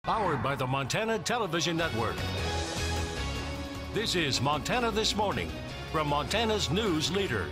Powered by the Montana Television Network. This is Montana This Morning from Montana's news leader.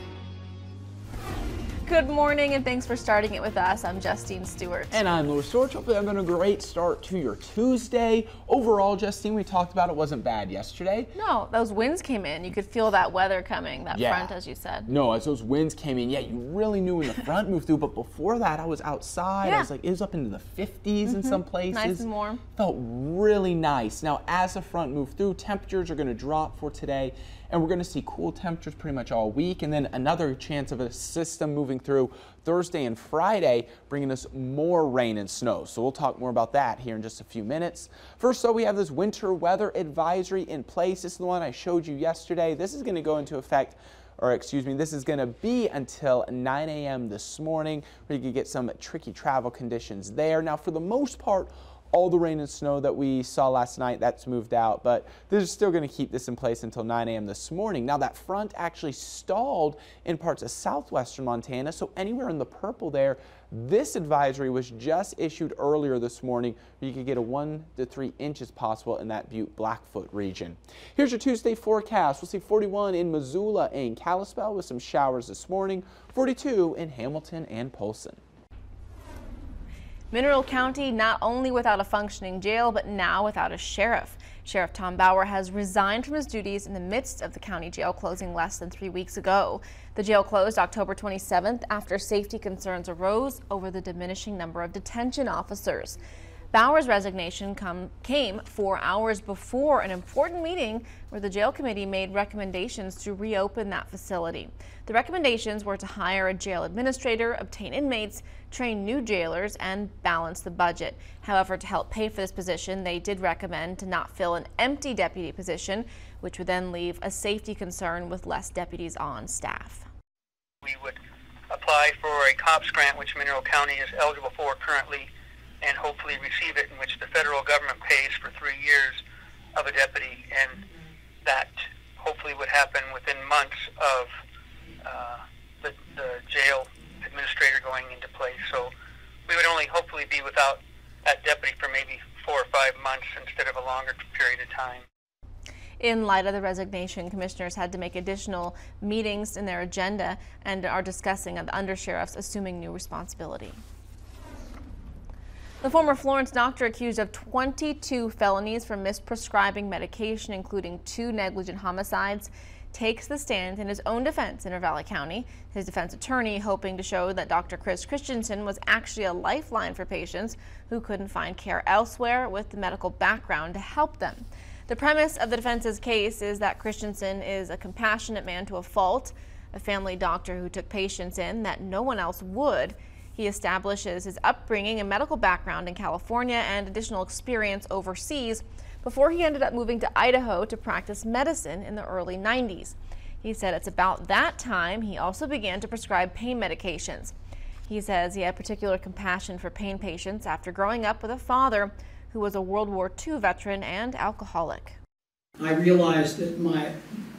Good morning and thanks for starting it with us. I'm Justine Stewart. And I'm Louis Storch. Hopefully having a great start to your Tuesday. Overall, Justine, we talked about it wasn't bad yesterday. No, those winds came in. You could feel that weather coming, that front, as you said. No, as those winds came in, you really knew when the front moved through. But before that, I was outside. I was like, it was up into the 50s in some places. Nice and warm. Felt really nice. Now, as the front moved through, temperatures are going to drop for today. And we're going to see cool temperatures pretty much all week. And then another chance of a system moving through Thursday and Friday, bringing us more rain and snow. So we'll talk more about that here in just a few minutes. First, though, we have this winter weather advisory in place. This is the one I showed you yesterday. This is going to go into effect, or excuse me, this is going to be until 9 a.m. this morning, where you can get some tricky travel conditions there. Now, for the most part, all the rain and snow that we saw last night, that's moved out, but they're still going to keep this in place until 9 a.m. this morning. Now, that front actually stalled in parts of southwestern Montana, so anywhere in the purple there, this advisory was just issued earlier this morning. You could get a 1 to 3 inches possible in that Butte-Blackfoot region. Here's your Tuesday forecast. We'll see 41 in Missoula and Kalispell with some showers this morning, 42 in Hamilton and Polson. Mineral County not only without a functioning jail, but now without a sheriff. Sheriff Tom Bauer has resigned from his duties in the midst of the county jail closing less than 3 weeks ago. The jail closed October 27th after safety concerns arose over the diminishing number of detention officers. Bauer's resignation came 4 hours before an important meeting where the jail committee made recommendations to reopen that facility. The recommendations were to hire a jail administrator, obtain inmates, train new jailers, and balance the budget. However, to help pay for this position, they did recommend to not fill an empty deputy position, which would then leave a safety concern with less deputies on staff. We would apply for a COPS grant, which Mineral County is eligible for currently, and hopefully receive it, in which the federal government pays for 3 years of a deputy, and that hopefully would happen within months of the jail administrator going into place. So we would only hopefully be without that deputy for maybe 4 or 5 months instead of a longer period of time. In light of the resignation, commissioners had to make additional meetings in their agenda and are discussing the undersheriffs assuming new responsibility. The former Florence doctor accused of 22 felonies for misprescribing medication, including 2 negligent homicides, takes the stand in his own defense in Ravalli County. His defense attorney hoping to show that Dr. Chris Christensen was actually a lifeline for patients who couldn't find care elsewhere with the medical background to help them. The premise of the defense's case is that Christensen is a compassionate man to a fault, a family doctor who took patients in that no one else would. He establishes his upbringing and medical background in California and additional experience overseas before he ended up moving to Idaho to practice medicine in the early 90s. He said it's about that time he also began to prescribe pain medications. He says he had particular compassion for pain patients after growing up with a father who was a World War II veteran and alcoholic. I realized that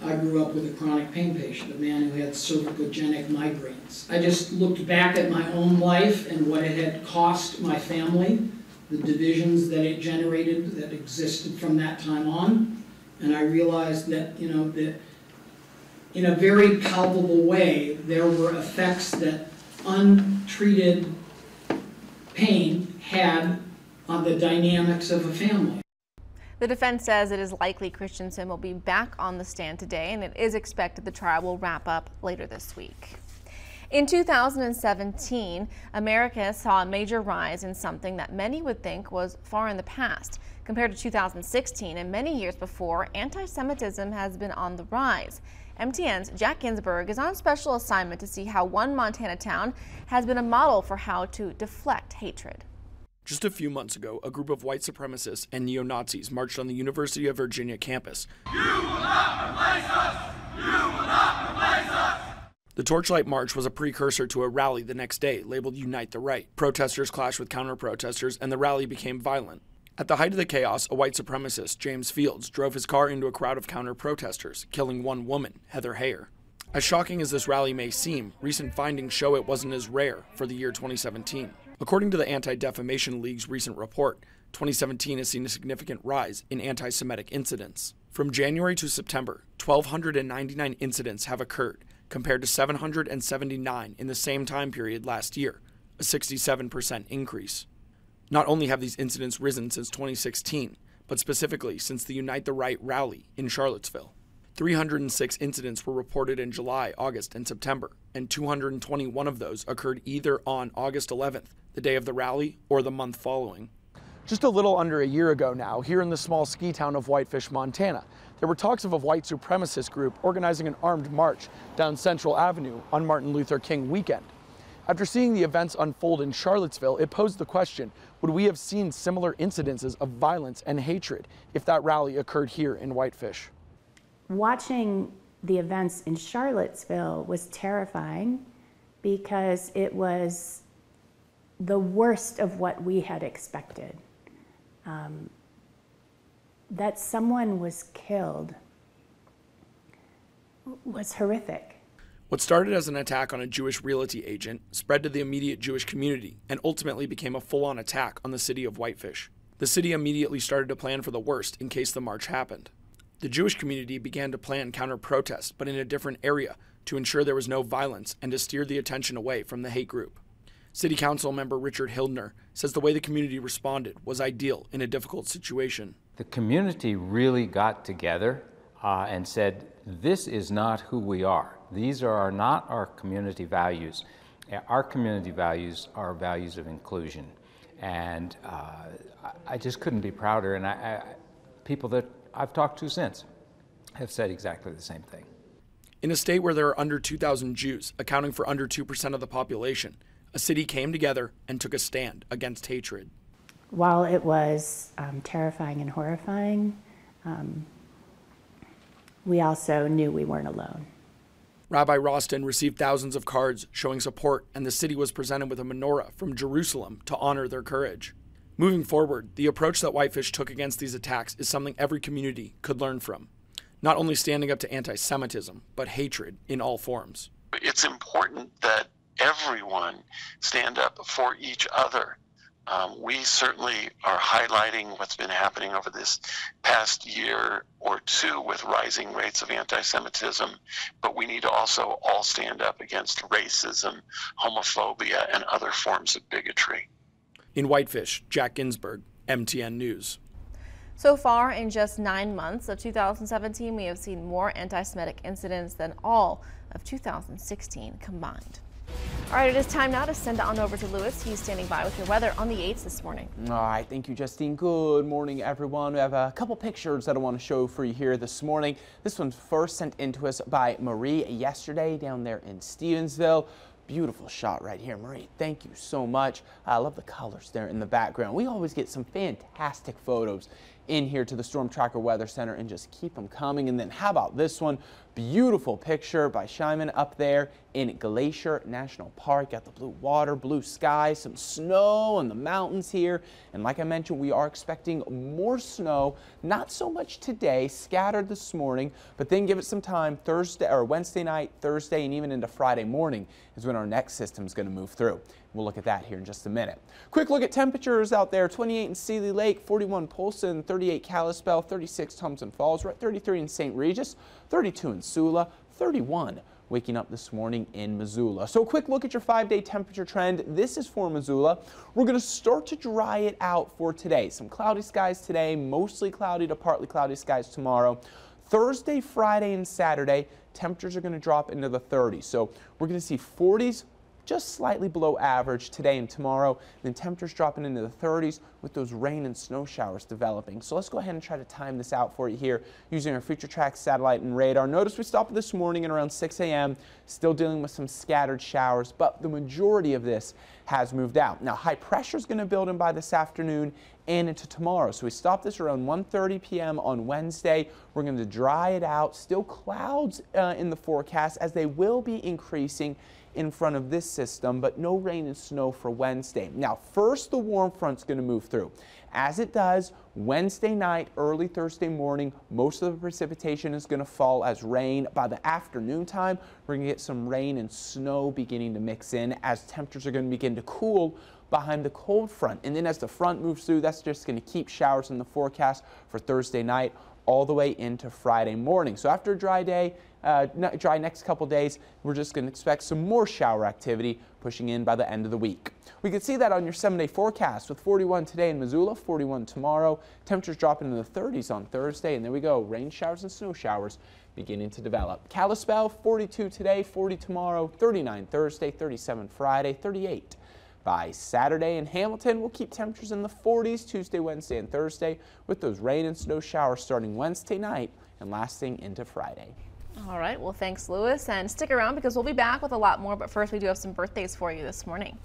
I grew up with a chronic pain patient, a man who had cervicogenic migraines. I just looked back at my own life and what it had cost my family, the divisions that it generated that existed from that time on, and I realized that, that in a very palpable way, there were effects that untreated pain had on the dynamics of a family. The defense says it is likely Christensen will be back on the stand today, and it is expected the trial will wrap up later this week. In 2017, America saw a major rise in something that many would think was far in the past. Compared to 2016 and many years before, anti-Semitism has been on the rise. MTN's Jack Ginsburg is on special assignment to see how one Montana town has been a model for how to deflect hatred. Just a few months ago, a group of white supremacists and neo-Nazis marched on the University of Virginia campus. You will not replace us! You will not replace us! The Torchlight March was a precursor to a rally the next day labeled Unite the Right. Protesters clashed with counter-protesters and the rally became violent. At the height of the chaos, a white supremacist, James Fields, drove his car into a crowd of counter-protesters, killing one woman, Heather Heyer. As shocking as this rally may seem, recent findings show it wasn't as rare for the year 2017. According to the Anti-Defamation League's recent report, 2017 has seen a significant rise in anti-Semitic incidents. From January to September, 1,299 incidents have occurred, compared to 779 in the same time period last year, a 67% increase. Not only have these incidents risen since 2016, but specifically since the Unite the Right rally in Charlottesville. 306 incidents were reported in July, August, and September, and 221 of those occurred either on August 11th, the day of the rally, or the month following. Just a little under a year ago now, here in the small ski town of Whitefish, Montana, there were talks of a white supremacist group organizing an armed march down Central Avenue on Martin Luther King weekend. After seeing the events unfold in Charlottesville, it posed the question, would we have seen similar incidences of violence and hatred if that rally occurred here in Whitefish? Watching the events in Charlottesville was terrifying because it was the worst of what we had expected. That someone was killed was horrific. What started as an attack on a Jewish realty agent spread to the immediate Jewish community and ultimately became a full-on attack on the city of Whitefish. The city immediately started to plan for the worst in case the march happened. The Jewish community began to plan counter-protests, but in a different area, to ensure there was no violence and to steer the attention away from the hate group. City Council member Richard Hildner says the way the community responded was ideal in a difficult situation. The community really got together and said, this is not who we are. These are not our community values. Our community values are values of inclusion. And I just couldn't be prouder. And people that I've talked to since have said exactly the same thing. In a state where there are under 2,000 Jews, accounting for under 2% of the population, a city came together and took a stand against hatred. While it was terrifying and horrifying, we also knew we weren't alone. Rabbi Rostin received thousands of cards showing support, and the city was presented with a menorah from Jerusalem to honor their courage. Moving forward, the approach that Whitefish took against these attacks is something every community could learn from. Not only standing up to anti-Semitism, but hatred in all forms. It's important that everyone stand up for each other. We certainly are highlighting what's been happening over this past year or two with rising rates of anti-Semitism, but we need to also all stand up against racism, homophobia, and other forms of bigotry. In Whitefish, Jack Ginsburg, MTN News. So far, in just 9 months of 2017, we have seen more anti-Semitic incidents than all of 2016 combined. All right, it is time now to send it on over to Lewis. He's standing by with your weather on the 8s this morning. All right, thank you, Justine. Good morning, everyone. We have a couple pictures that I want to show for you here this morning. This one's first sent in to us by Marie yesterday down there in Stevensville. Beautiful shot right here, Marie. Thank you so much. I love the colors there in the background. We always get some fantastic photos in here to the Storm Tracker Weather Center and just keep them coming. And then how about this one? Beautiful picture by Shyman up there in Glacier National Park. Got the blue water, blue sky, some snow on the mountains here. And like I mentioned, we are expecting more snow. Not so much today, scattered this morning, but then give it some time. Thursday or Wednesday night, Thursday, and even into Friday morning is when our next system is going to move through. We'll look at that here in just a minute. Quick look at temperatures out there. 28 in Seeley Lake, 41 Polson, 38 Kalispell, 36 Thompson Falls. We're at 33 in St. Regis, 32 in Sula, 31 waking up this morning in Missoula. So a quick look at your 5-day temperature trend. This is for Missoula. We're going to start to dry it out for today. Some cloudy skies today, mostly cloudy to partly cloudy skies tomorrow. Thursday, Friday, and Saturday, temperatures are going to drop into the 30s. So we're going to see 40s, just slightly below average today and tomorrow. Then temperatures dropping into the 30s with those rain and snow showers developing. So let's go ahead and try to time this out for you here using our Future Track satellite and radar. Notice we stopped this morning at around 6 a.m. Still dealing with some scattered showers, but the majority of this has moved out. Now high pressure is going to build in by this afternoon and into tomorrow. So we stopped this around 1:30 p.m. on Wednesday. We're going to dry it out. Still clouds in the forecast as they will be increasing in front of this system, but no rain and snow for Wednesday. Now, first the warm front's going to move through. As it does, Wednesday night, early Thursday morning, most of the precipitation is going to fall as rain. By the afternoon time, we're going to get some rain and snow beginning to mix in as temperatures are going to begin to cool behind the cold front. And then as the front moves through, that's just going to keep showers in the forecast for Thursday night all the way into Friday morning. So after a dry day, dry next couple days, we're just going to expect some more shower activity pushing in by the end of the week. We can see that on your 7-day forecast with 41 today in Missoula, 41 tomorrow. Temperatures dropping into the 30s on Thursday, and there we go, rain showers and snow showers beginning to develop. Kalispell, 42 today, 40 tomorrow, 39 Thursday, 37 Friday, 38 by Saturday. In Hamilton, we'll keep temperatures in the 40s Tuesday, Wednesday, and Thursday with those rain and snow showers starting Wednesday night and lasting into Friday. All right, well, thanks, Lewis, and stick around because we'll be back with a lot more, but first we do have some birthdays for you this morning.